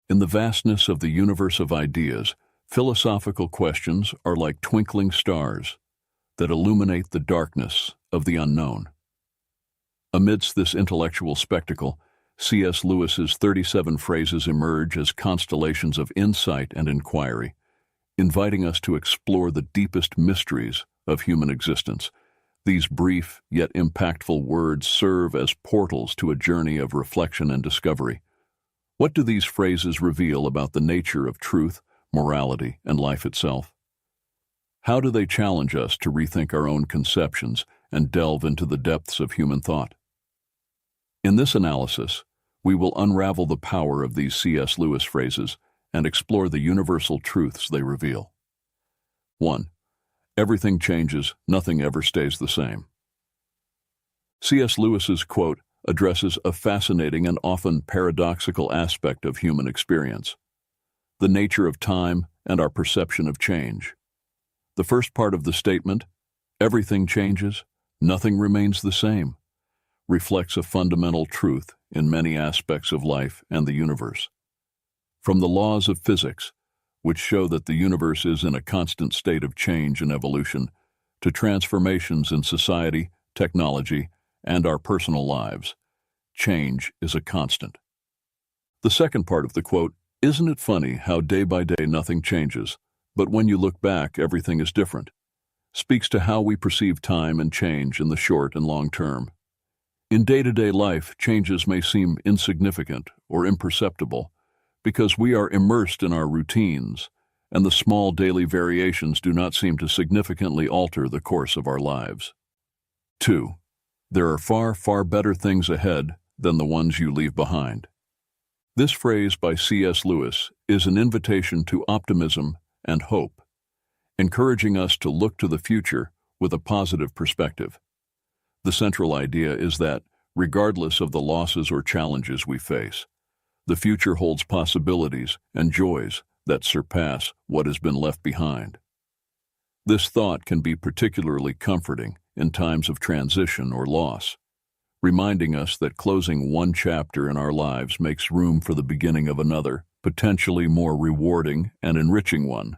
In the vastness of the universe of ideas, philosophical questions are like twinkling stars that illuminate the darkness of the unknown. Amidst this intellectual spectacle, C.S. Lewis's 37 phrases emerge as constellations of insight and inquiry, inviting us to explore the deepest mysteries of human existence. These brief yet impactful words serve as portals to a journey of reflection and discovery. What do these phrases reveal about the nature of truth, morality, and life itself? How do they challenge us to rethink our own conceptions and delve into the depths of human thought? In this analysis, we will unravel the power of these C.S. Lewis phrases and explore the universal truths they reveal. 1. Everything changes, nothing ever stays the same. C.S. Lewis's quote addresses a fascinating and often paradoxical aspect of human experience: the nature of time and our perception of change. The first part of the statement, "Everything changes, nothing remains the same," reflects a fundamental truth in many aspects of life and the universe. From the laws of physics, which show that the universe is in a constant state of change and evolution, to transformations in society, technology, and our personal lives, change is a constant. The second part of the quote, "Isn't it funny how day by day nothing changes, but when you look back everything is different," speaks to how we perceive time and change in the short and long term. In day-to-day life, changes may seem insignificant or imperceptible because we are immersed in our routines, and the small daily variations do not seem to significantly alter the course of our lives. 2. There are far, far better things ahead than the ones you leave behind. This phrase by C.S. Lewis is an invitation to optimism and hope, encouraging us to look to the future with a positive perspective. The central idea is that, regardless of the losses or challenges we face, the future holds possibilities and joys that surpass what has been left behind. This thought can be particularly comforting in times of transition or loss, reminding us that closing one chapter in our lives makes room for the beginning of another, potentially more rewarding and enriching one.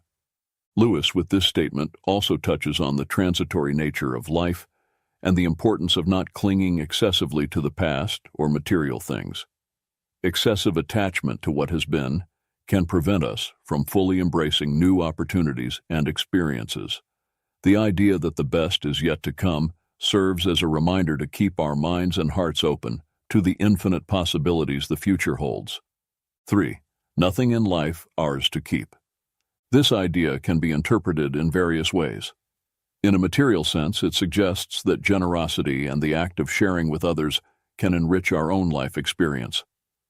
Lewis, with this statement, also touches on the transitory nature of life and the importance of not clinging excessively to the past or material things. Excessive attachment to what has been can prevent us from fully embracing new opportunities and experiences. The idea that the best is yet to come serves as a reminder to keep our minds and hearts open to the infinite possibilities the future holds. 3. Nothing in life ours to keep. This idea can be interpreted in various ways. In a material sense, it suggests that generosity and the act of sharing with others can enrich our own life experience,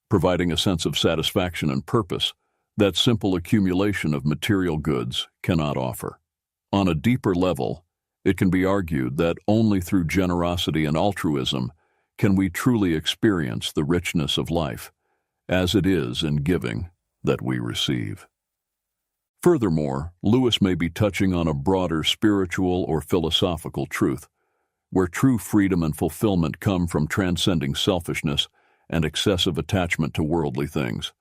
providing a sense of satisfaction and purpose that simple accumulation of material goods cannot offer. On a deeper level, it can be argued that only through generosity and altruism can we truly experience the richness of life, as it is in giving that we receive. Furthermore, Lewis may be touching on a broader spiritual or philosophical truth, where true freedom and fulfillment come from transcending selfishness and excessive attachment to worldly things.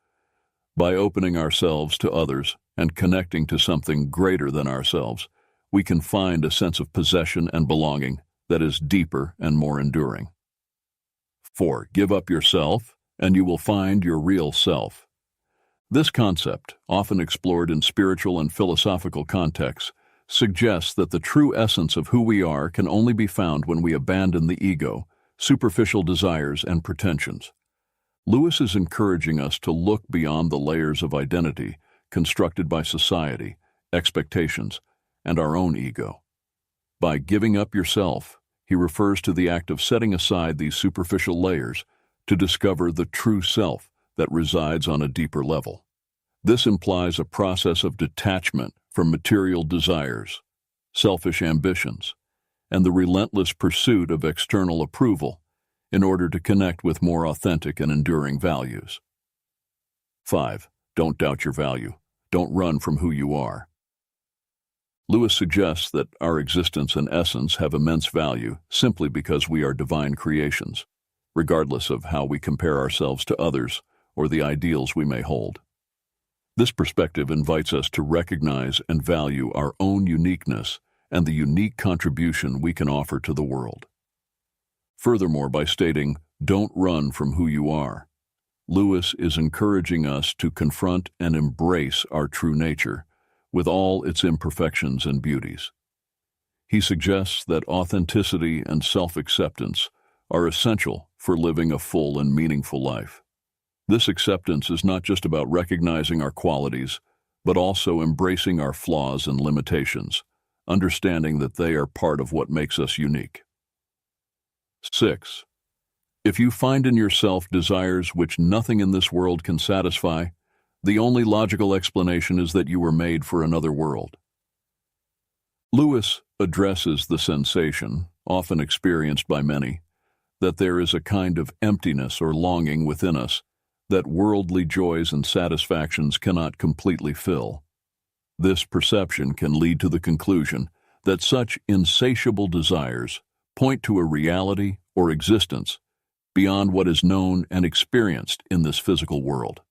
By opening ourselves to others and connecting to something greater than ourselves, we can find a sense of possession and belonging that is deeper and more enduring. 4. Give up yourself, and you will find your real self. This concept, often explored in spiritual and philosophical contexts, suggests that the true essence of who we are can only be found when we abandon the ego, superficial desires, and pretensions. Lewis is encouraging us to look beyond the layers of identity constructed by society, expectations, and our own ego. By giving up yourself, he refers to the act of setting aside these superficial layers to discover the true self that resides on a deeper level. This implies a process of detachment from material desires, selfish ambitions, and the relentless pursuit of external approval in order to connect with more authentic and enduring values. 5. Don't doubt your value. Don't run from who you are. Lewis suggests that our existence and essence have immense value simply because we are divine creations, regardless of how we compare ourselves to others or the ideals we may hold. This perspective invites us to recognize and value our own uniqueness and the unique contribution we can offer to the world. Furthermore, by stating, "Don't run from who you are," Lewis is encouraging us to confront and embrace our true nature, with all its imperfections and beauties. He suggests that authenticity and self-acceptance are essential for living a full and meaningful life. This acceptance is not just about recognizing our qualities, but also embracing our flaws and limitations, understanding that they are part of what makes us unique. 6. If you find in yourself desires which nothing in this world can satisfy, the only logical explanation is that you were made for another world. Lewis addresses the sensation, often experienced by many, that there is a kind of emptiness or longing within us that worldly joys and satisfactions cannot completely fill. This perception can lead to the conclusion that such insatiable desires point to a reality or existence beyond what is known and experienced in this physical world.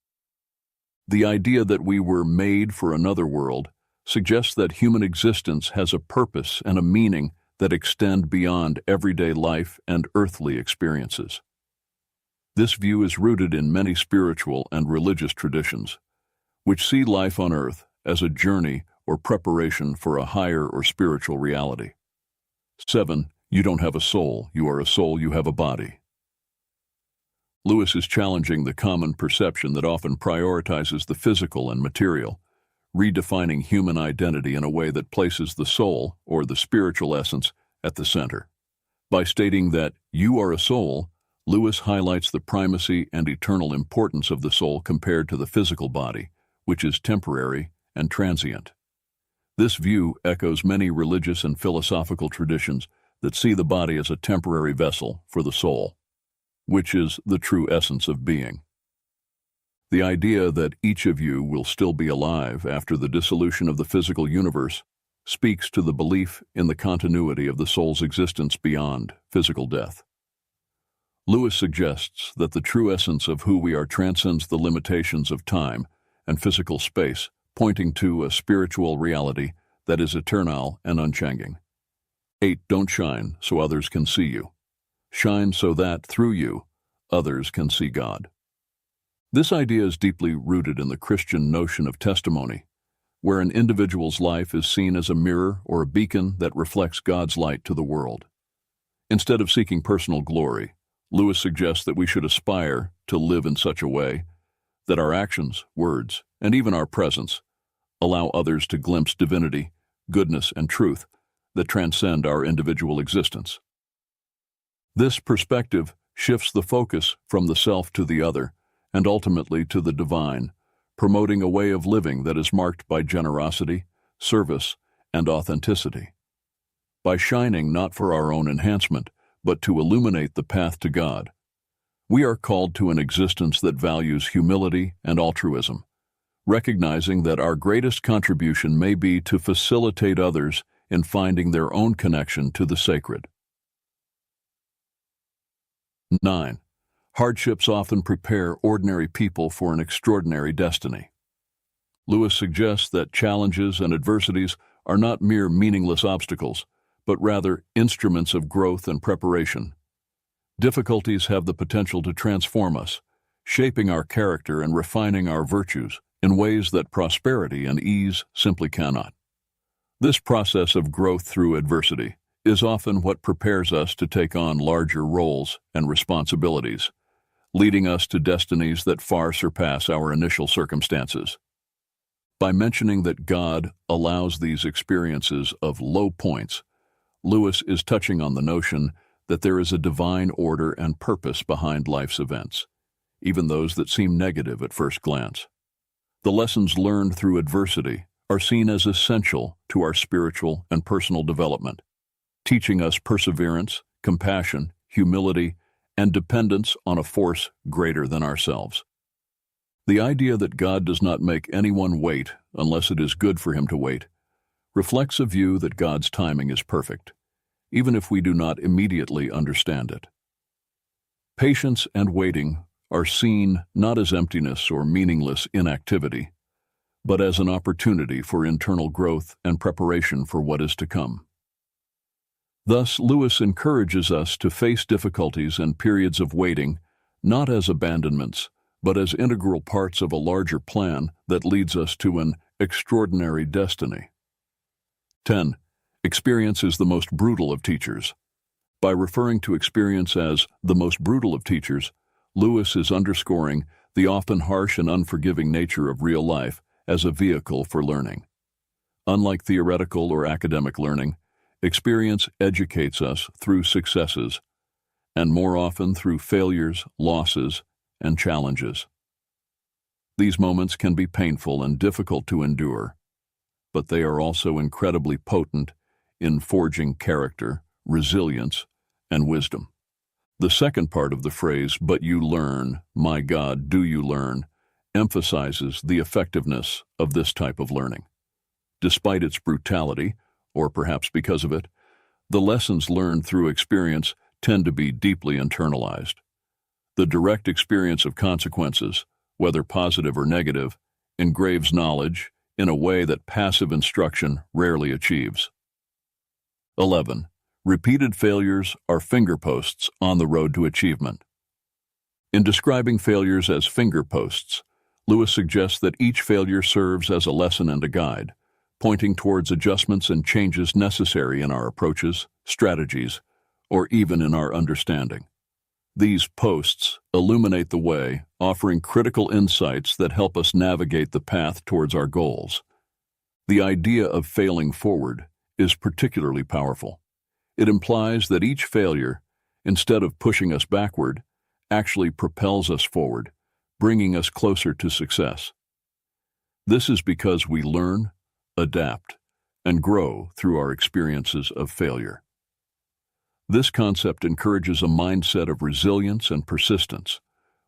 The idea that we were made for another world suggests that human existence has a purpose and a meaning that extend beyond everyday life and earthly experiences. This view is rooted in many spiritual and religious traditions, which see life on earth as a journey or preparation for a higher or spiritual reality. 7. You don't have a soul. You are a soul. You have a body. Lewis is challenging the common perception that often prioritizes the physical and material, redefining human identity in a way that places the soul, or the spiritual essence, at the center. By stating that you are a soul, Lewis highlights the primacy and eternal importance of the soul compared to the physical body, which is temporary and transient. This view echoes many religious and philosophical traditions that see the body as a temporary vessel for the soul, which is the true essence of being. The idea that each of you will still be alive after the dissolution of the physical universe speaks to the belief in the continuity of the soul's existence beyond physical death. Lewis suggests that the true essence of who we are transcends the limitations of time and physical space, pointing to a spiritual reality that is eternal and unchanging. 8. Don't shine so others can see you. Shine so that, through you, others can see God. This idea is deeply rooted in the Christian notion of testimony, where an individual's life is seen as a mirror or a beacon that reflects God's light to the world. Instead of seeking personal glory, Lewis suggests that we should aspire to live in such a way that our actions, words, and even our presence allow others to glimpse divinity, goodness, and truth that transcend our individual existence. This perspective shifts the focus from the self to the other, and ultimately to the divine, promoting a way of living that is marked by generosity, service, and authenticity. By shining not for our own enhancement, but to illuminate the path to God, we are called to an existence that values humility and altruism, recognizing that our greatest contribution may be to facilitate others in finding their own connection to the sacred. 9. Hardships often prepare ordinary people for an extraordinary destiny. Lewis suggests that challenges and adversities are not mere meaningless obstacles, but rather instruments of growth and preparation. Difficulties have the potential to transform us, shaping our character and refining our virtues in ways that prosperity and ease simply cannot. This process of growth through adversity is often what prepares us to take on larger roles and responsibilities, leading us to destinies that far surpass our initial circumstances. By mentioning that God allows these experiences of low points, Lewis is touching on the notion that there is a divine order and purpose behind life's events, even those that seem negative at first glance. The lessons learned through adversity are seen as essential to our spiritual and personal development, teaching us perseverance, compassion, humility, and dependence on a force greater than ourselves. The idea that God does not make anyone wait unless it is good for him to wait reflects a view that God's timing is perfect, even if we do not immediately understand it. Patience and waiting are seen not as emptiness or meaningless inactivity, but as an opportunity for internal growth and preparation for what is to come. Thus, Lewis encourages us to face difficulties and periods of waiting, not as abandonments, but as integral parts of a larger plan that leads us to an extraordinary destiny. 10. Experience is the most brutal of teachers. By referring to experience as the most brutal of teachers, Lewis is underscoring the often harsh and unforgiving nature of real life as a vehicle for learning. Unlike theoretical or academic learning, experience educates us through successes, and more often through failures, losses, and challenges. These moments can be painful and difficult to endure, but they are also incredibly potent in forging character, resilience, and wisdom. The second part of the phrase, "but you learn, my God, do you learn," emphasizes the effectiveness of this type of learning. Despite its brutality, or perhaps because of it, the lessons learned through experience tend to be deeply internalized. The direct experience of consequences, whether positive or negative, engraves knowledge in a way that passive instruction rarely achieves. 11. Repeated failures are fingerposts on the road to achievement. In describing failures as fingerposts, Lewis suggests that each failure serves as a lesson and a guide, pointing towards adjustments and changes necessary in our approaches, strategies, or even in our understanding. These posts illuminate the way, offering critical insights that help us navigate the path towards our goals. The idea of failing forward is particularly powerful. It implies that each failure, instead of pushing us backward, actually propels us forward, bringing us closer to success. This is because we learn, adapt, and grow through our experiences of failure. This concept encourages a mindset of resilience and persistence,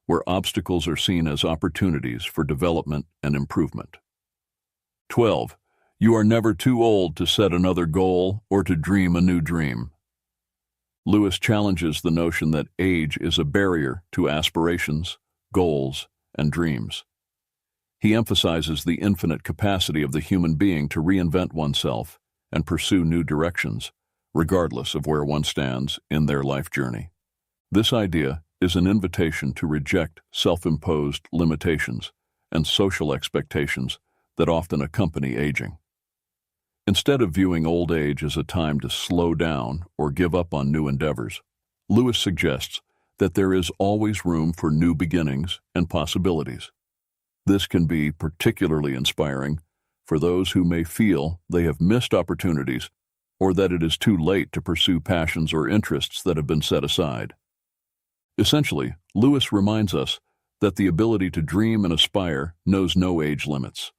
where obstacles are seen as opportunities for development and improvement. 12. You are never too old to set another goal or to dream a new dream. Lewis challenges the notion that age is a barrier to aspirations, goals, and dreams. He emphasizes the infinite capacity of the human being to reinvent oneself and pursue new directions, regardless of where one stands in their life journey. This idea is an invitation to reject self-imposed limitations and social expectations that often accompany aging. Instead of viewing old age as a time to slow down or give up on new endeavors, Lewis suggests that there is always room for new beginnings and possibilities. This can be particularly inspiring for those who may feel they have missed opportunities or that it is too late to pursue passions or interests that have been set aside. Essentially, Lewis reminds us that the ability to dream and aspire knows no age limits.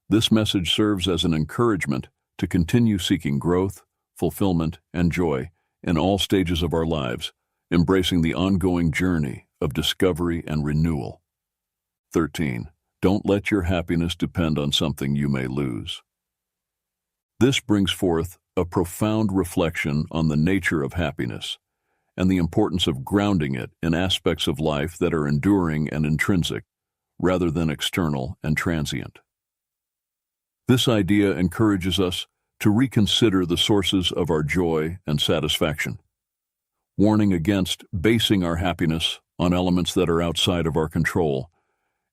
This message serves as an encouragement to continue seeking growth, fulfillment, and joy in all stages of our lives, embracing the ongoing journey of discovery and renewal. 13. Don't let your happiness depend on something you may lose. This brings forth a profound reflection on the nature of happiness and the importance of grounding it in aspects of life that are enduring and intrinsic, rather than external and transient. This idea encourages us to reconsider the sources of our joy and satisfaction, warning against basing our happiness on elements that are outside of our control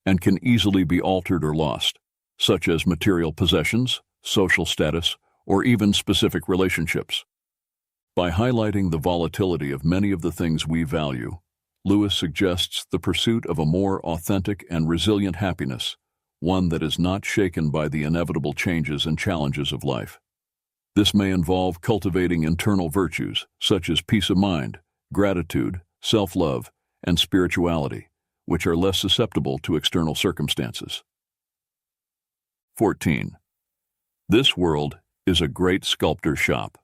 and can easily be altered or lost, such as material possessions, social status, or even specific relationships. By highlighting the volatility of many of the things we value, Lewis suggests the pursuit of a more authentic and resilient happiness, one that is not shaken by the inevitable changes and challenges of life. This may involve cultivating internal virtues such as peace of mind, gratitude, self-love, and spirituality, which are less susceptible to external circumstances. 14. This world is a great sculptor's shop.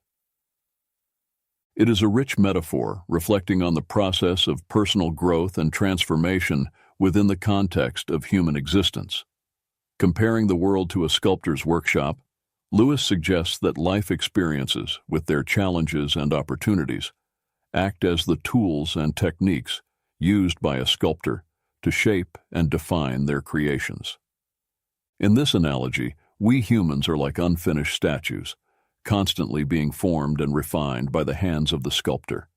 It is a rich metaphor reflecting on the process of personal growth and transformation within the context of human existence. Comparing the world to a sculptor's workshop, Lewis suggests that life experiences, with their challenges and opportunities, act as the tools and techniques used by a sculptor to shape and define their creations. In this analogy, we humans are like unfinished statues, constantly being formed and refined by the hands of the sculptor,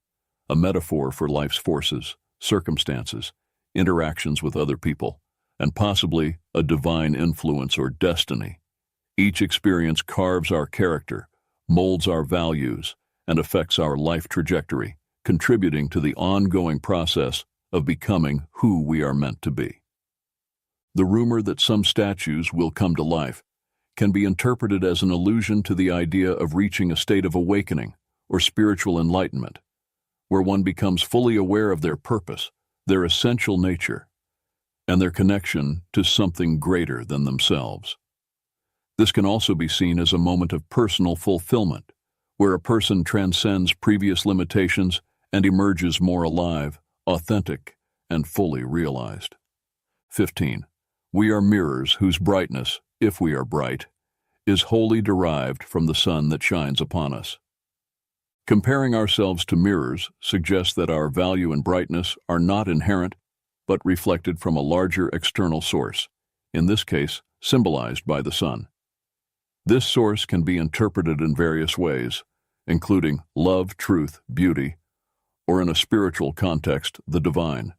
a metaphor for life's forces, circumstances, interactions with other people, and possibly a divine influence or destiny. Each experience carves our character, molds our values, and affects our life trajectory, contributing to the ongoing process of becoming who we are meant to be. The rumor that some statues will come to life can be interpreted as an allusion to the idea of reaching a state of awakening or spiritual enlightenment, where one becomes fully aware of their purpose, their essential nature, and their connection to something greater than themselves. This can also be seen as a moment of personal fulfillment, where a person transcends previous limitations and emerges more alive, authentic, and fully realized. 15. We are mirrors whose brightness, if we are bright, is wholly derived from the sun that shines upon us. Comparing ourselves to mirrors suggests that our value and brightness are not inherent, but reflected from a larger external source, in this case, symbolized by the sun. This source can be interpreted in various ways, including love, truth, beauty, or in a spiritual context, the divine.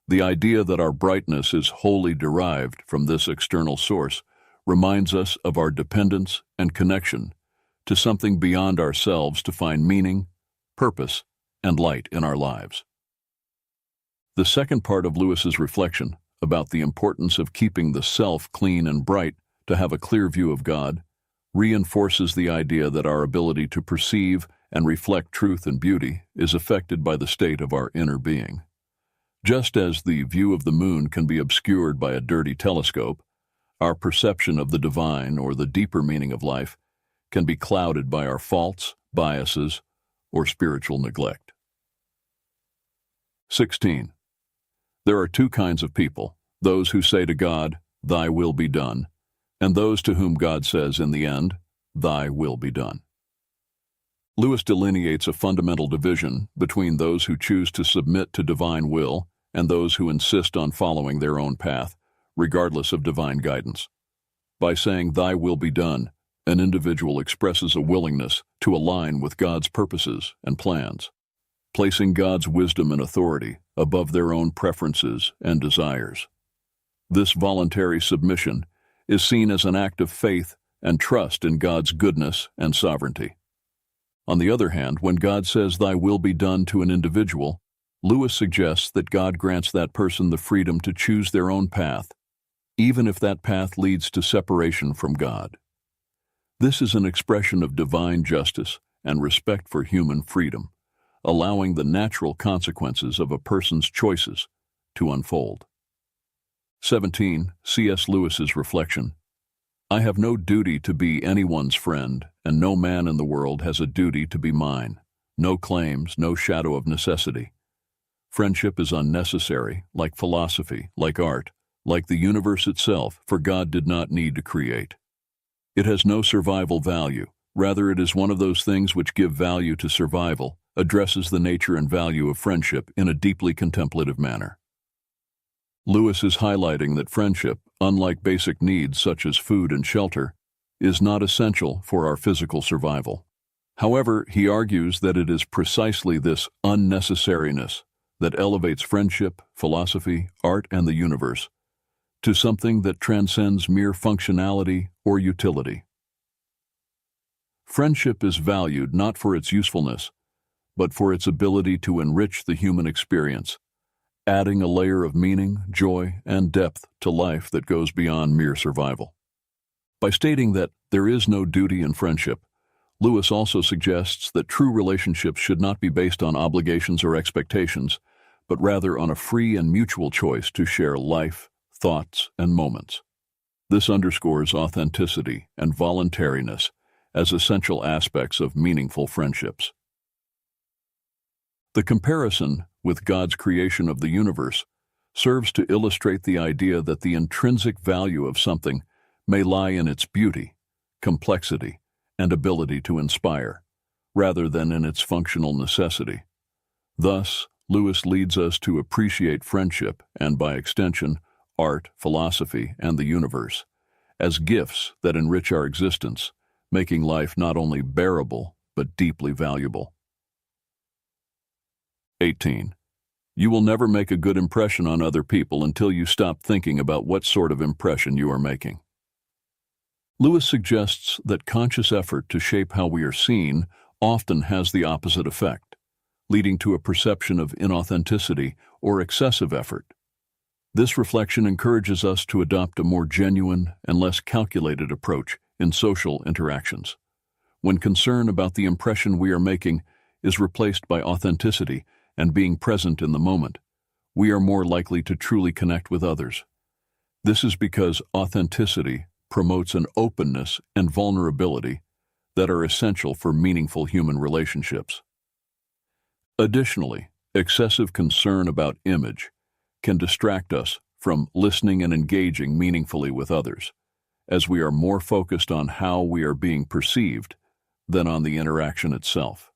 The idea that our brightness is wholly derived from this external source reminds us of our dependence and connection to something beyond ourselves to find meaning, purpose, and light in our lives. The second part of Lewis's reflection about the importance of keeping the self clean and bright to have a clear view of God reinforces the idea that our ability to perceive and reflect truth and beauty is affected by the state of our inner being. Just as the view of the moon can be obscured by a dirty telescope, our perception of the divine or the deeper meaning of life can be clouded by our faults, biases, or spiritual neglect. 16. There are two kinds of people, those who say to God, "Thy will be done," and those to whom God says in the end, "Thy will be done." Lewis delineates a fundamental division between those who choose to submit to divine will and those who insist on following their own path, regardless of divine guidance. By saying, "Thy will be done," an individual expresses a willingness to align with God's purposes and plans, placing God's wisdom and authority above their own preferences and desires. This voluntary submission is seen as an act of faith and trust in God's goodness and sovereignty. On the other hand, when God says, "Thy will be done" to an individual, Lewis suggests that God grants that person the freedom to choose their own path, even if that path leads to separation from God. This is an expression of divine justice and respect for human freedom, allowing the natural consequences of a person's choices to unfold. 17. C.S. Lewis's reflection. I have no duty to be anyone's friend, and no man in the world has a duty to be mine. No claims, no shadow of necessity. Friendship is unnecessary, like philosophy, like art, like the universe itself, for God did not need to create. It has no survival value. Rather, it is one of those things which give value to survival, addresses the nature and value of friendship in a deeply contemplative manner. Lewis is highlighting that friendship, unlike basic needs such as food and shelter, is not essential for our physical survival. However, he argues that it is precisely this unnecessariness that elevates friendship, philosophy, art, and the universe to something that transcends mere functionality or utility. Friendship is valued not for its usefulness, but for its ability to enrich the human experience, adding a layer of meaning, joy, and depth to life that goes beyond mere survival. By stating that there is no duty in friendship, Lewis also suggests that true relationships should not be based on obligations or expectations, but rather on a free and mutual choice to share life, thoughts, and moments. This underscores authenticity and voluntariness as essential aspects of meaningful friendships. The comparison with God's creation of the universe serves to illustrate the idea that the intrinsic value of something may lie in its beauty, complexity, and ability to inspire, rather than in its functional necessity. Thus, Lewis leads us to appreciate friendship and, by extension, art, philosophy, and the universe as gifts that enrich our existence, making life not only bearable, but deeply valuable. 18. You will never make a good impression on other people until you stop thinking about what sort of impression you are making. Lewis suggests that conscious effort to shape how we are seen often has the opposite effect, leading to a perception of inauthenticity or excessive effort. This reflection encourages us to adopt a more genuine and less calculated approach in social interactions. When concern about the impression we are making is replaced by authenticity and being present in the moment, we are more likely to truly connect with others. This is because authenticity promotes an openness and vulnerability that are essential for meaningful human relationships. Additionally, excessive concern about image can distract us from listening and engaging meaningfully with others, as we are more focused on how we are being perceived than on the interaction itself.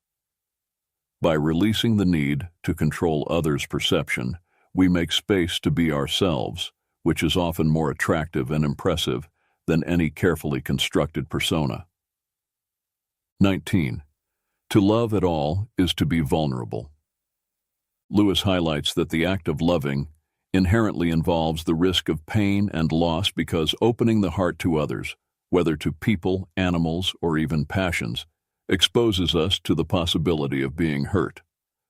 By releasing the need to control others' perception, we make space to be ourselves, which is often more attractive and impressive than any carefully constructed persona. 19. To love at all is to be vulnerable. Lewis highlights that the act of loving inherently involves the risk of pain and loss because opening the heart to others, whether to people, animals, or even passions, exposes us to the possibility of being hurt.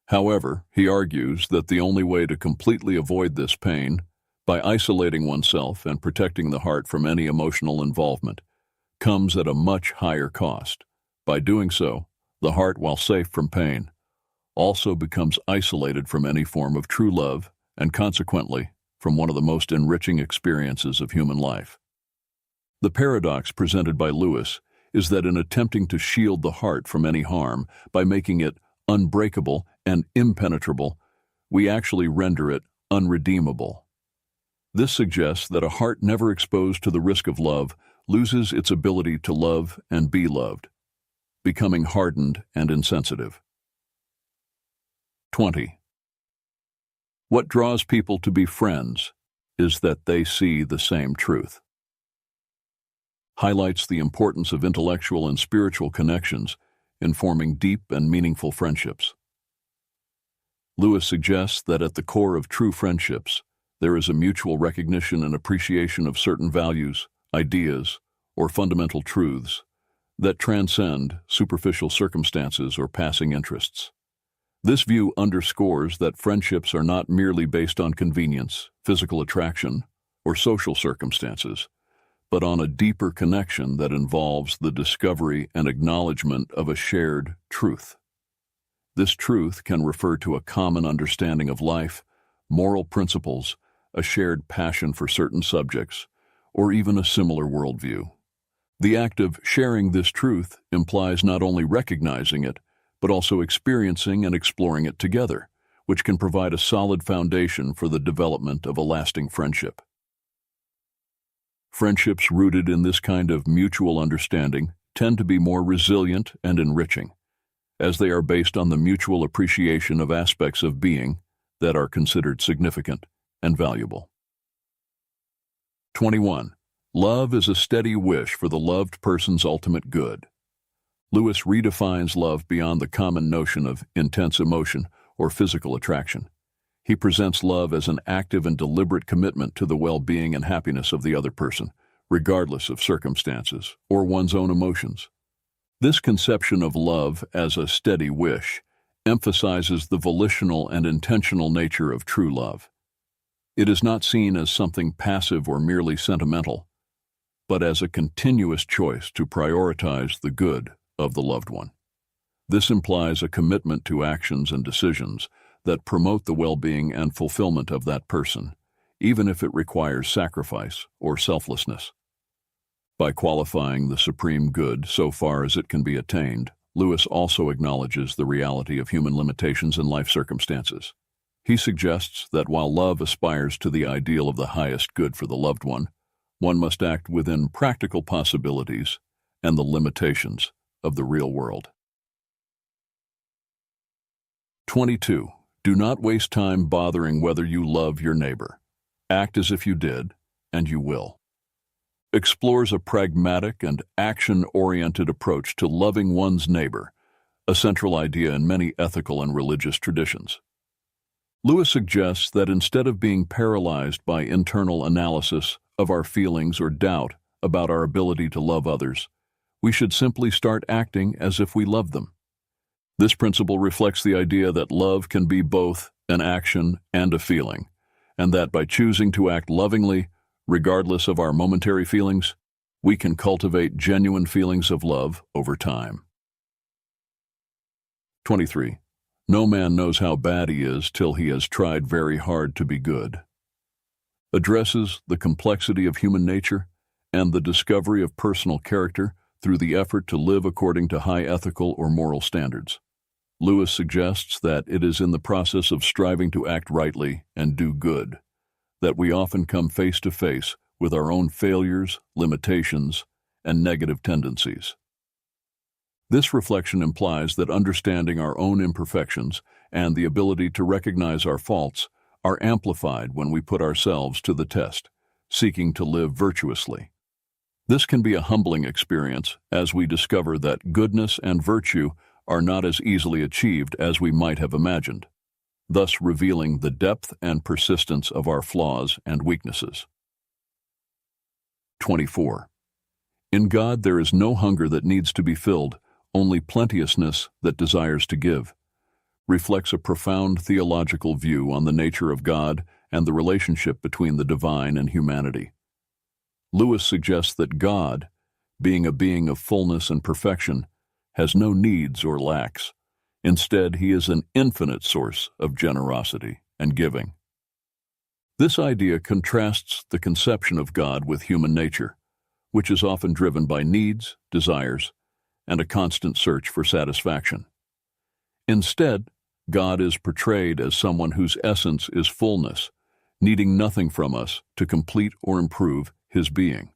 However, he argues that the only way to completely avoid this pain, by isolating oneself and protecting the heart from any emotional involvement, comes at a much higher cost. By doing so, the heart, while safe from pain, also becomes isolated from any form of true love and consequently from one of the most enriching experiences of human life. The paradox presented by Lewis is that in attempting to shield the heart from any harm by making it unbreakable and impenetrable, we actually render it unredeemable. This suggests that a heart never exposed to the risk of love loses its ability to love and be loved, becoming hardened and insensitive. 20. What draws people to be friends is that they see the same truth. Highlights the importance of intellectual and spiritual connections in forming deep and meaningful friendships. Lewis suggests that at the core of true friendships, there is a mutual recognition and appreciation of certain values, ideas, or fundamental truths that transcend superficial circumstances or passing interests. This view underscores that friendships are not merely based on convenience, physical attraction, or social circumstances, but on a deeper connection that involves the discovery and acknowledgement of a shared truth. This truth can refer to a common understanding of life, moral principles, a shared passion for certain subjects, or even a similar worldview. The act of sharing this truth implies not only recognizing it, but also experiencing and exploring it together, which can provide a solid foundation for the development of a lasting friendship. Friendships rooted in this kind of mutual understanding tend to be more resilient and enriching, as they are based on the mutual appreciation of aspects of being that are considered significant and valuable. 21. Love is a steady wish for the loved person's ultimate good. Lewis redefines love beyond the common notion of intense emotion or physical attraction. He presents love as an active and deliberate commitment to the well-being and happiness of the other person, regardless of circumstances or one's own emotions. This conception of love as a steady wish emphasizes the volitional and intentional nature of true love. It is not seen as something passive or merely sentimental, but as a continuous choice to prioritize the good of the loved one. This implies a commitment to actions and decisions that promote the well-being and fulfillment of that person, even if it requires sacrifice or selflessness. By qualifying the supreme good so far as it can be attained, Lewis also acknowledges the reality of human limitations and life circumstances. He suggests that while love aspires to the ideal of the highest good for the loved one must act within practical possibilities and the limitations of the real world. 22. Do not waste time bothering whether you love your neighbor. Act as if you did, and you will. explores a pragmatic and action-oriented approach to loving one's neighbor, a central idea in many ethical and religious traditions. Lewis suggests that instead of being paralyzed by internal analysis of our feelings or doubt about our ability to love others, we should simply start acting as if we love them. This principle reflects the idea that love can be both an action and a feeling, and that by choosing to act lovingly, regardless of our momentary feelings, we can cultivate genuine feelings of love over time. 23. No man knows how bad he is till he has tried very hard to be good. Addresses the complexity of human nature and the discovery of personal character through the effort to live according to high ethical or moral standards. Lewis suggests that it is in the process of striving to act rightly and do good that we often come face to face with our own failures, limitations, and negative tendencies. This reflection implies that understanding our own imperfections and the ability to recognize our faults are amplified when we put ourselves to the test, seeking to live virtuously. This can be a humbling experience as we discover that goodness and virtue are not as easily achieved as we might have imagined, thus revealing the depth and persistence of our flaws and weaknesses. 24. In God there is no hunger that needs to be filled, only plenteousness that desires to give, reflects a profound theological view on the nature of God and the relationship between the divine and humanity. Lewis suggests that God, being a being of fullness and perfection, has no needs or lacks. Instead, he is an infinite source of generosity and giving. This idea contrasts the conception of God with human nature, which is often driven by needs, desires, and a constant search for satisfaction. Instead, God is portrayed as someone whose essence is fullness, needing nothing from us to complete or improve his being.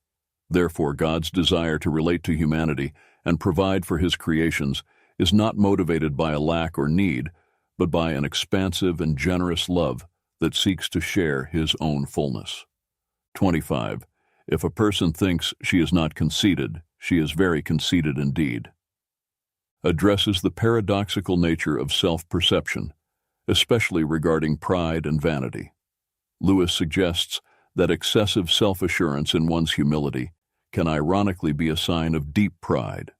Therefore, God's desire to relate to humanity and provide for his creations is not motivated by a lack or need, but by an expansive and generous love that seeks to share his own fullness. 25. If a person thinks she is not conceited, she is very conceited indeed. Addresses the paradoxical nature of self-perception, especially regarding pride and vanity. Lewis suggests that excessive self-assurance in one's humility can ironically be a sign of deep pride.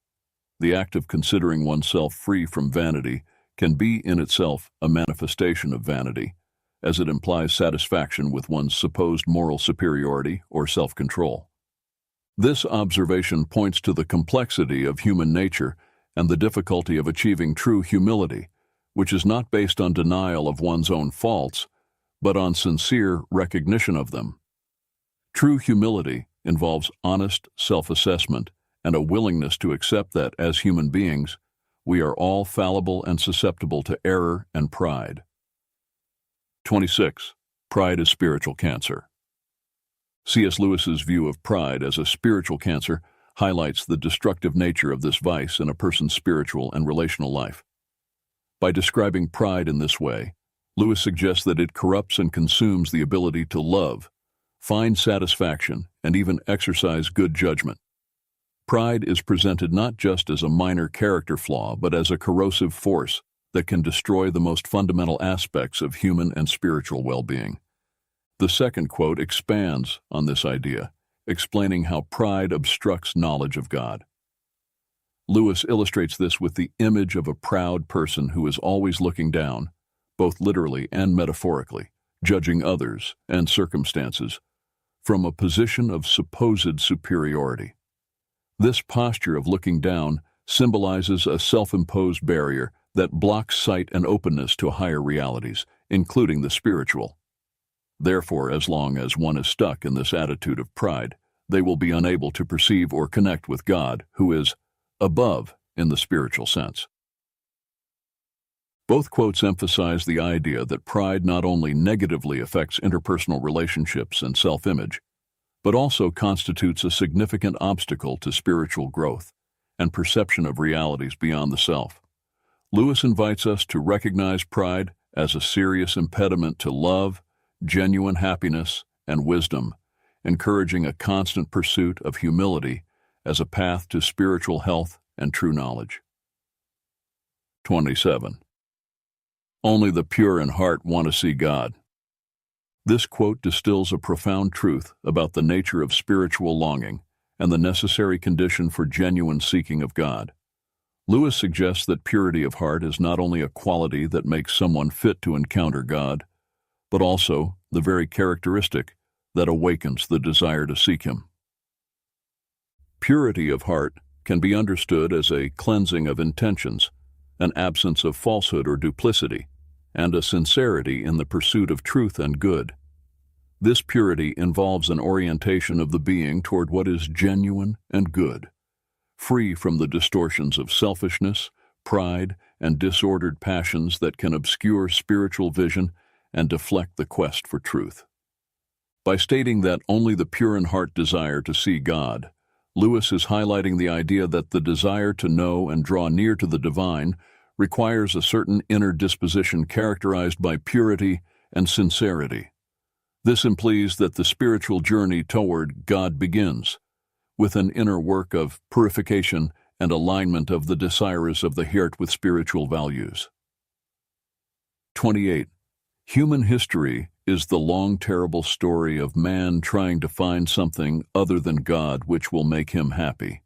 The act of considering oneself free from vanity can be in itself a manifestation of vanity, as it implies satisfaction with one's supposed moral superiority or self-control. This observation points to the complexity of human nature and the difficulty of achieving true humility, which is not based on denial of one's own faults, but on sincere recognition of them. True humility involves honest self-assessment and a willingness to accept that, as human beings, we are all fallible and susceptible to error and pride. 26. Pride is spiritual cancer. C.S. Lewis's view of pride as a spiritual cancer highlights the destructive nature of this vice in a person's spiritual and relational life. By describing pride in this way, Lewis suggests that it corrupts and consumes the ability to love, find satisfaction, and even exercise good judgment. Pride is presented not just as a minor character flaw, but as a corrosive force that can destroy the most fundamental aspects of human and spiritual well-being. The second quote expands on this idea, explaining how pride obstructs knowledge of God. Lewis illustrates this with the image of a proud person who is always looking down, both literally and metaphorically, judging others and circumstances from a position of supposed superiority. This posture of looking down symbolizes a self-imposed barrier that blocks sight and openness to higher realities, including the spiritual. Therefore, as long as one is stuck in this attitude of pride, they will be unable to perceive or connect with God, who is above in the spiritual sense. Both quotes emphasize the idea that pride not only negatively affects interpersonal relationships and self-image, but also constitutes a significant obstacle to spiritual growth and perception of realities beyond the self. Lewis invites us to recognize pride as a serious impediment to love, genuine happiness, and wisdom, encouraging a constant pursuit of humility as a path to spiritual health and true knowledge. 27. Only the pure in heart want to see God. This quote distills a profound truth about the nature of spiritual longing and the necessary condition for genuine seeking of God. Lewis suggests that purity of heart is not only a quality that makes someone fit to encounter God, but also the very characteristic that awakens the desire to seek Him. Purity of heart can be understood as a cleansing of intentions, an absence of falsehood or duplicity, and a sincerity in the pursuit of truth and good. This purity involves an orientation of the being toward what is genuine and good, free from the distortions of selfishness, pride, and disordered passions that can obscure spiritual vision and deflect the quest for truth. By stating that only the pure in heart desire to see God, Lewis is highlighting the idea that the desire to know and draw near to the divine requires a certain inner disposition characterized by purity and sincerity. This implies that the spiritual journey toward God begins with an inner work of purification and alignment of the desires of the heart with spiritual values. 28. Human history is the long, terrible story of man trying to find something other than God which will make him happy.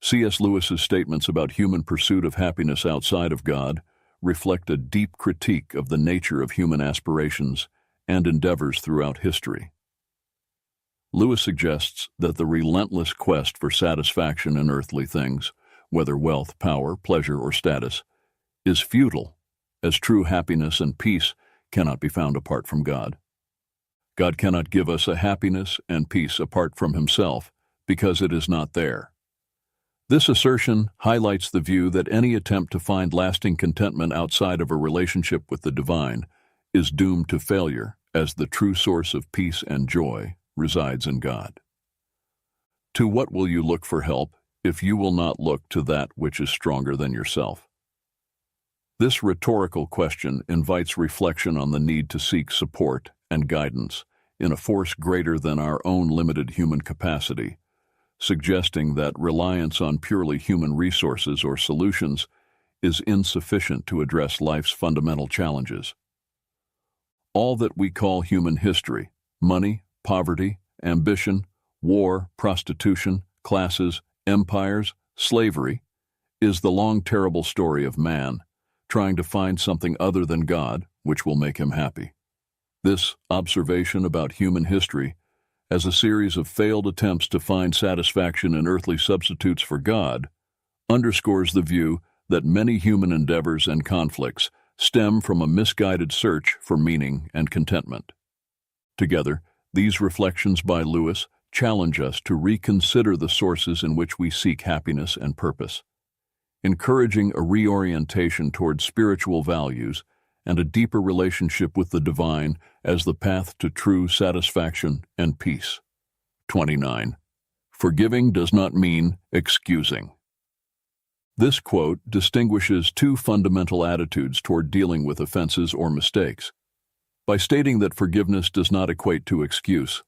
C.S. Lewis's statements about human pursuit of happiness outside of God reflect a deep critique of the nature of human aspirations and endeavors throughout history. Lewis suggests that the relentless quest for satisfaction in earthly things, whether wealth, power, pleasure, or status, is futile, as true happiness and peace cannot be found apart from God. God cannot give us a happiness and peace apart from Himself, because it is not there. This assertion highlights the view that any attempt to find lasting contentment outside of a relationship with the divine is doomed to failure, as the true source of peace and joy resides in God. To what will you look for help if you will not look to that which is stronger than yourself? This rhetorical question invites reflection on the need to seek support and guidance in a force greater than our own limited human capacity, suggesting that reliance on purely human resources or solutions is insufficient to address life's fundamental challenges. All that we call human history, money, poverty, ambition, war, prostitution, classes, empires, slavery, is the long, terrible story of man trying to find something other than God which will make him happy. This observation about human history as a series of failed attempts to find satisfaction in earthly substitutes for God underscores the view that many human endeavors and conflicts stem from a misguided search for meaning and contentment. Together, these reflections by Lewis challenge us to reconsider the sources in which we seek happiness and purpose, encouraging a reorientation toward spiritual values and a deeper relationship with the divine as the path to true satisfaction and peace. 29. Forgiving does not mean excusing. This quote distinguishes two fundamental attitudes toward dealing with offenses or mistakes. By stating that forgiveness does not equate to excuse,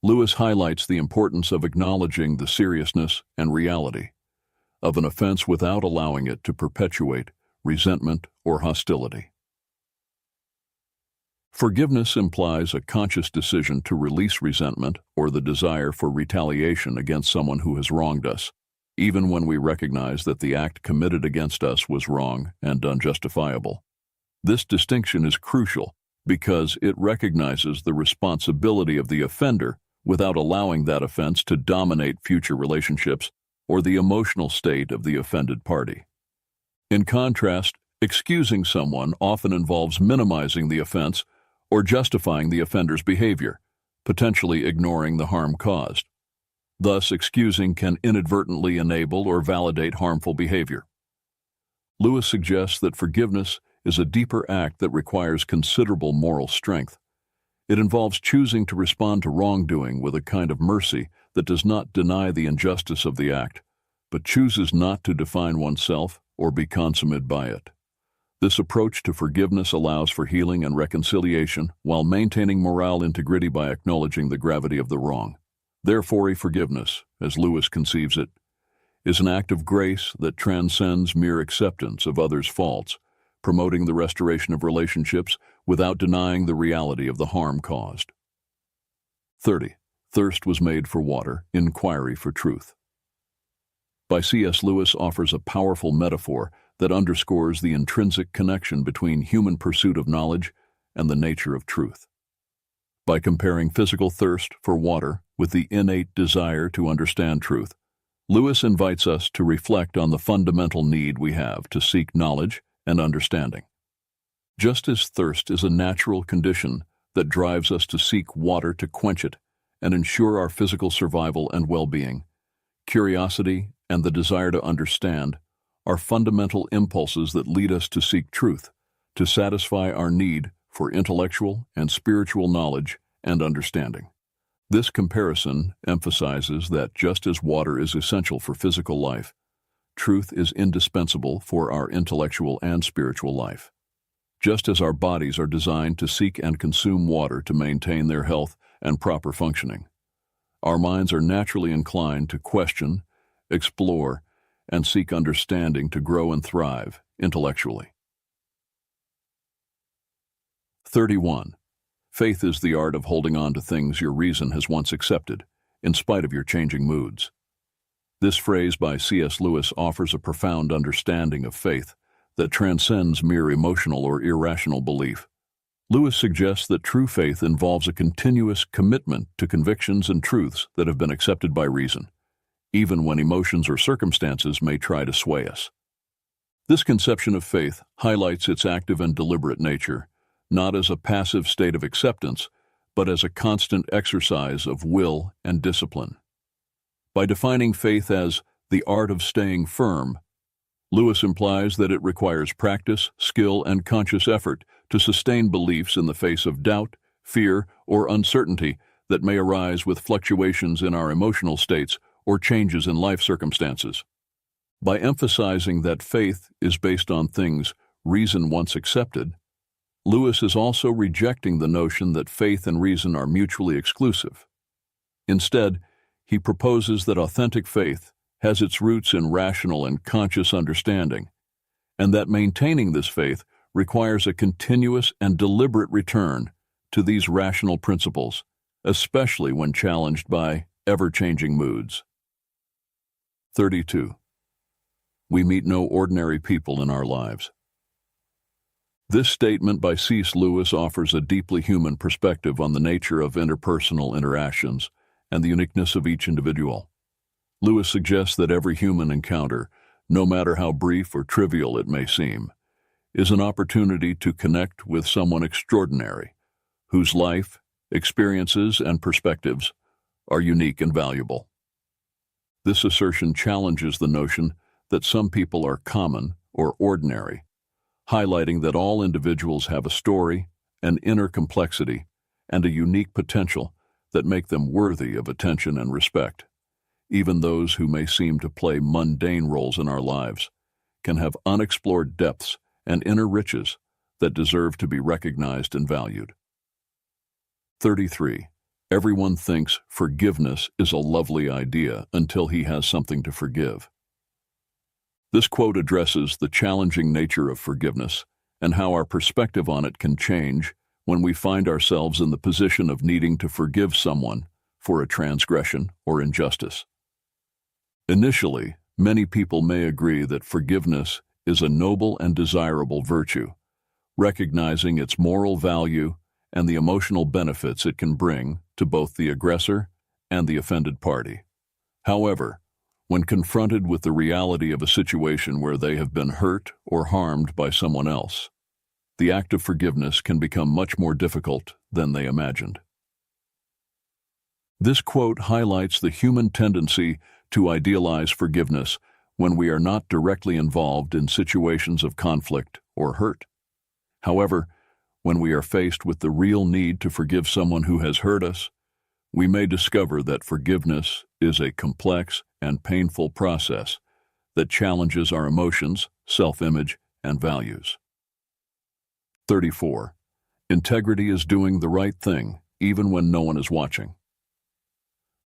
Lewis highlights the importance of acknowledging the seriousness and reality of an offense without allowing it to perpetuate resentment or hostility. Forgiveness implies a conscious decision to release resentment or the desire for retaliation against someone who has wronged us, even when we recognize that the act committed against us was wrong and unjustifiable. This distinction is crucial because it recognizes the responsibility of the offender without allowing that offense to dominate future relationships or the emotional state of the offended party. In contrast, excusing someone often involves minimizing the offense or justifying the offender's behavior, potentially ignoring the harm caused. Thus, excusing can inadvertently enable or validate harmful behavior. Lewis suggests that forgiveness is a deeper act that requires considerable moral strength. It involves choosing to respond to wrongdoing with a kind of mercy that does not deny the injustice of the act, but chooses not to define oneself or be consummated by it. This approach to forgiveness allows for healing and reconciliation while maintaining moral integrity by acknowledging the gravity of the wrong. Therefore, forgiveness, as Lewis conceives it, is an act of grace that transcends mere acceptance of others' faults, promoting the restoration of relationships without denying the reality of the harm caused. 30. Thirst was made for water, inquiry for truth. By C.S. Lewis offers a powerful metaphor that underscores the intrinsic connection between human pursuit of knowledge and the nature of truth. By comparing physical thirst for water with the innate desire to understand truth, Lewis invites us to reflect on the fundamental need we have to seek knowledge and understanding. Just as thirst is a natural condition that drives us to seek water to quench it and ensure our physical survival and well-being, curiosity and the desire to understand are fundamental impulses that lead us to seek truth, to satisfy our need for intellectual and spiritual knowledge and understanding. This comparison emphasizes that just as water is essential for physical life, truth is indispensable for our intellectual and spiritual life. Just as our bodies are designed to seek and consume water to maintain their health and proper functioning, our minds are naturally inclined to question, explore, and seek understanding to grow and thrive intellectually. 31. Faith is the art of holding on to things your reason has once accepted, in spite of your changing moods. This phrase by C.S. Lewis offers a profound understanding of faith that transcends mere emotional or irrational belief. Lewis suggests that true faith involves a continuous commitment to convictions and truths that have been accepted by reason, even when emotions or circumstances may try to sway us. This conception of faith highlights its active and deliberate nature, not as a passive state of acceptance, but as a constant exercise of will and discipline. By defining faith as the art of staying firm, Lewis implies that it requires practice, skill, and conscious effort to sustain beliefs in the face of doubt, fear, or uncertainty that may arise with fluctuations in our emotional states or changes in life circumstances. By emphasizing that faith is based on things reason once accepted, Lewis is also rejecting the notion that faith and reason are mutually exclusive. Instead, he proposes that authentic faith has its roots in rational and conscious understanding, and that maintaining this faith requires a continuous and deliberate return to these rational principles, especially when challenged by ever-changing moods. 32. We meet no ordinary people in our lives. This statement by C.S. Lewis offers a deeply human perspective on the nature of interpersonal interactions and the uniqueness of each individual. Lewis suggests that every human encounter, no matter how brief or trivial it may seem, is an opportunity to connect with someone extraordinary, whose life, experiences, and perspectives are unique and valuable. This assertion challenges the notion that some people are common or ordinary, highlighting that all individuals have a story, an inner complexity, and a unique potential that make them worthy of attention and respect. Even those who may seem to play mundane roles in our lives can have unexplored depths and inner riches that deserve to be recognized and valued. 33. Everyone thinks forgiveness is a lovely idea until he has something to forgive. This quote addresses the challenging nature of forgiveness and how our perspective on it can change when we find ourselves in the position of needing to forgive someone for a transgression or injustice. Initially, many people may agree that forgiveness is a noble and desirable virtue, recognizing its moral value and the emotional benefits it can bring to both the aggressor and the offended party. However, when confronted with the reality of a situation where they have been hurt or harmed by someone else, the act of forgiveness can become much more difficult than they imagined. This quote highlights the human tendency to idealize forgiveness when we are not directly involved in situations of conflict or hurt. However, when we are faced with the real need to forgive someone who has hurt us, we may discover that forgiveness is a complex and painful process that challenges our emotions, self-image, and values. 34. Integrity is doing the right thing, even when no one is watching.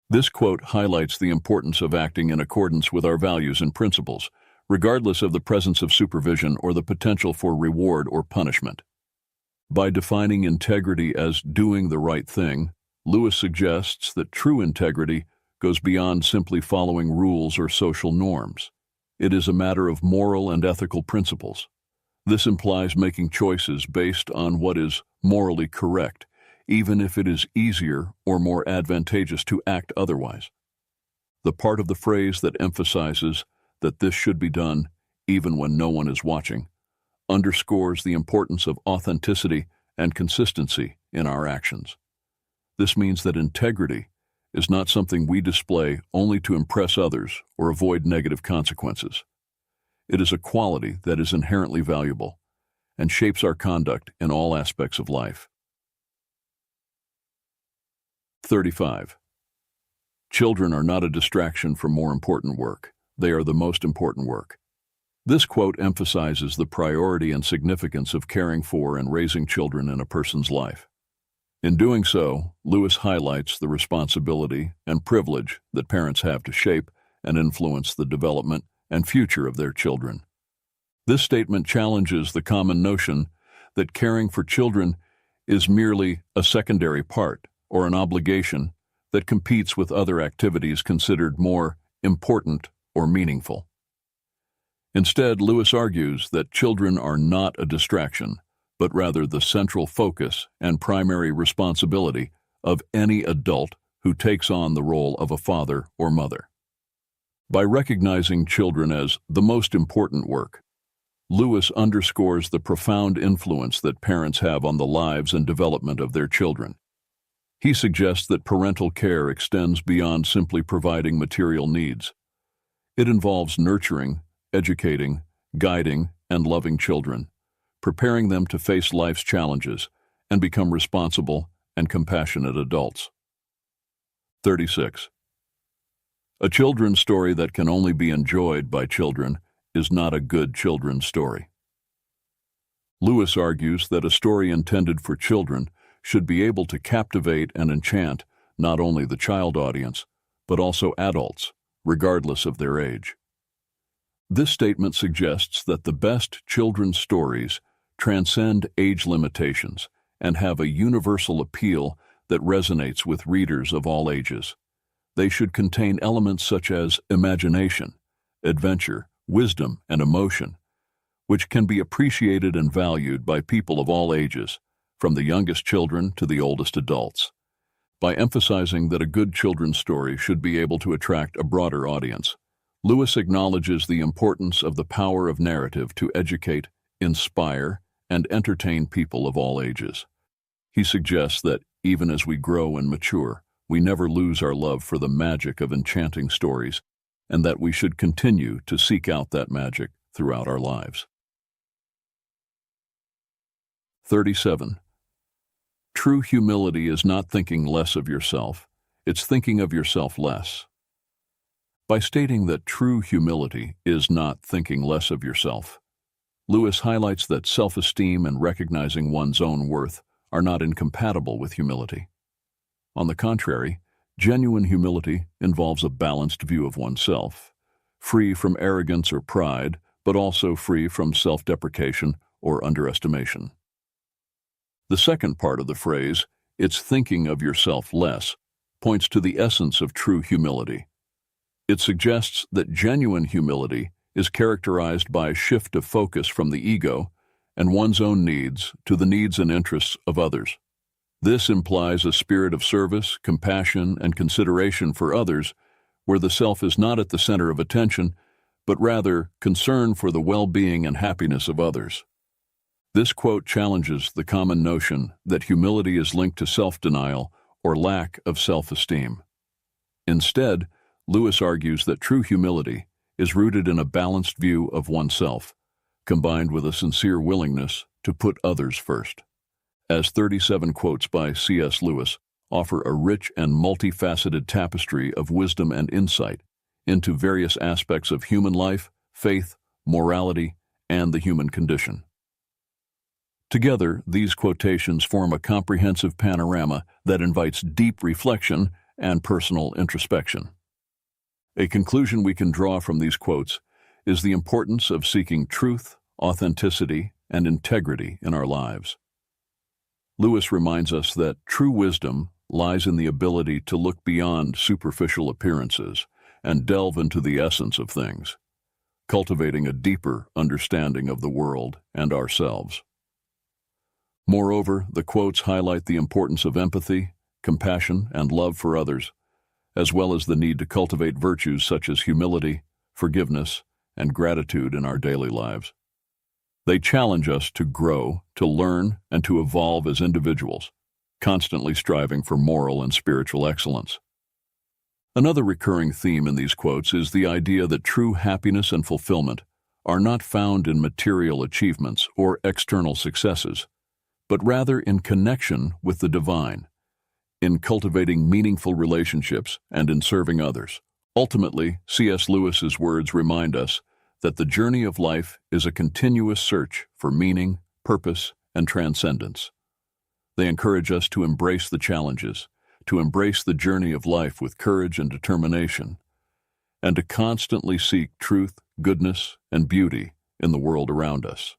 This quote highlights the importance of acting in accordance with our values and principles, regardless of the presence of supervision or the potential for reward or punishment. By defining integrity as doing the right thing, Lewis suggests that true integrity goes beyond simply following rules or social norms. It is a matter of moral and ethical principles. This implies making choices based on what is morally correct, even if it is easier or more advantageous to act otherwise. The part of the phrase that emphasizes that this should be done even when no one is watching underscores the importance of authenticity and consistency in our actions. This means that integrity is not something we display only to impress others or avoid negative consequences. It is a quality that is inherently valuable and shapes our conduct in all aspects of life. 35. Children are not a distraction from more important work. They are the most important work. This quote emphasizes the priority and significance of caring for and raising children in a person's life. In doing so, Lewis highlights the responsibility and privilege that parents have to shape and influence the development and future of their children. This statement challenges the common notion that caring for children is merely a secondary part or an obligation that competes with other activities considered more important or meaningful. Instead, Lewis argues that children are not a distraction, but rather the central focus and primary responsibility of any adult who takes on the role of a father or mother. By recognizing children as the most important work, Lewis underscores the profound influence that parents have on the lives and development of their children. He suggests that parental care extends beyond simply providing material needs. It involves nurturing, educating, guiding, and loving children, preparing them to face life's challenges and become responsible and compassionate adults. 36. A children's story that can only be enjoyed by children is not a good children's story. Lewis argues that a story intended for children should be able to captivate and enchant not only the child audience, but also adults, regardless of their age. This statement suggests that the best children's stories transcend age limitations and have a universal appeal that resonates with readers of all ages. They should contain elements such as imagination, adventure, wisdom, and emotion, which can be appreciated and valued by people of all ages, from the youngest children to the oldest adults. By emphasizing that a good children's story should be able to attract a broader audience, Lewis acknowledges the importance of the power of narrative to educate, inspire, and entertain people of all ages. He suggests that, even as we grow and mature, we never lose our love for the magic of enchanting stories, and that we should continue to seek out that magic throughout our lives. 37. True humility is not thinking less of yourself, it's thinking of yourself less. By stating that true humility is not thinking less of yourself, Lewis highlights that self-esteem and recognizing one's own worth are not incompatible with humility. On the contrary, genuine humility involves a balanced view of oneself, free from arrogance or pride, but also free from self-deprecation or underestimation. The second part of the phrase, "it's thinking of yourself less," points to the essence of true humility. It suggests that genuine humility is characterized by a shift of focus from the ego and one's own needs to the needs and interests of others. This implies a spirit of service, compassion, and consideration for others, where the self is not at the center of attention, but rather concern for the well-being and happiness of others. This quote challenges the common notion that humility is linked to self-denial or lack of self-esteem. Instead, Lewis argues that true humility is rooted in a balanced view of oneself, combined with a sincere willingness to put others first. As 37 quotes by C.S. Lewis offer a rich and multifaceted tapestry of wisdom and insight into various aspects of human life, faith, morality, and the human condition. Together, these quotations form a comprehensive panorama that invites deep reflection and personal introspection. A conclusion we can draw from these quotes is the importance of seeking truth, authenticity, and integrity in our lives. Lewis reminds us that true wisdom lies in the ability to look beyond superficial appearances and delve into the essence of things, cultivating a deeper understanding of the world and ourselves. Moreover, the quotes highlight the importance of empathy, compassion, and love for others, as well as the need to cultivate virtues such as humility, forgiveness, and gratitude in our daily lives. They challenge us to grow, to learn, and to evolve as individuals, constantly striving for moral and spiritual excellence. Another recurring theme in these quotes is the idea that true happiness and fulfillment are not found in material achievements or external successes, but rather in connection with the divine, in cultivating meaningful relationships and in serving others. Ultimately, C.S. Lewis's words remind us that the journey of life is a continuous search for meaning, purpose, and transcendence. They encourage us to embrace the challenges, to embrace the journey of life with courage and determination, and to constantly seek truth, goodness, and beauty in the world around us.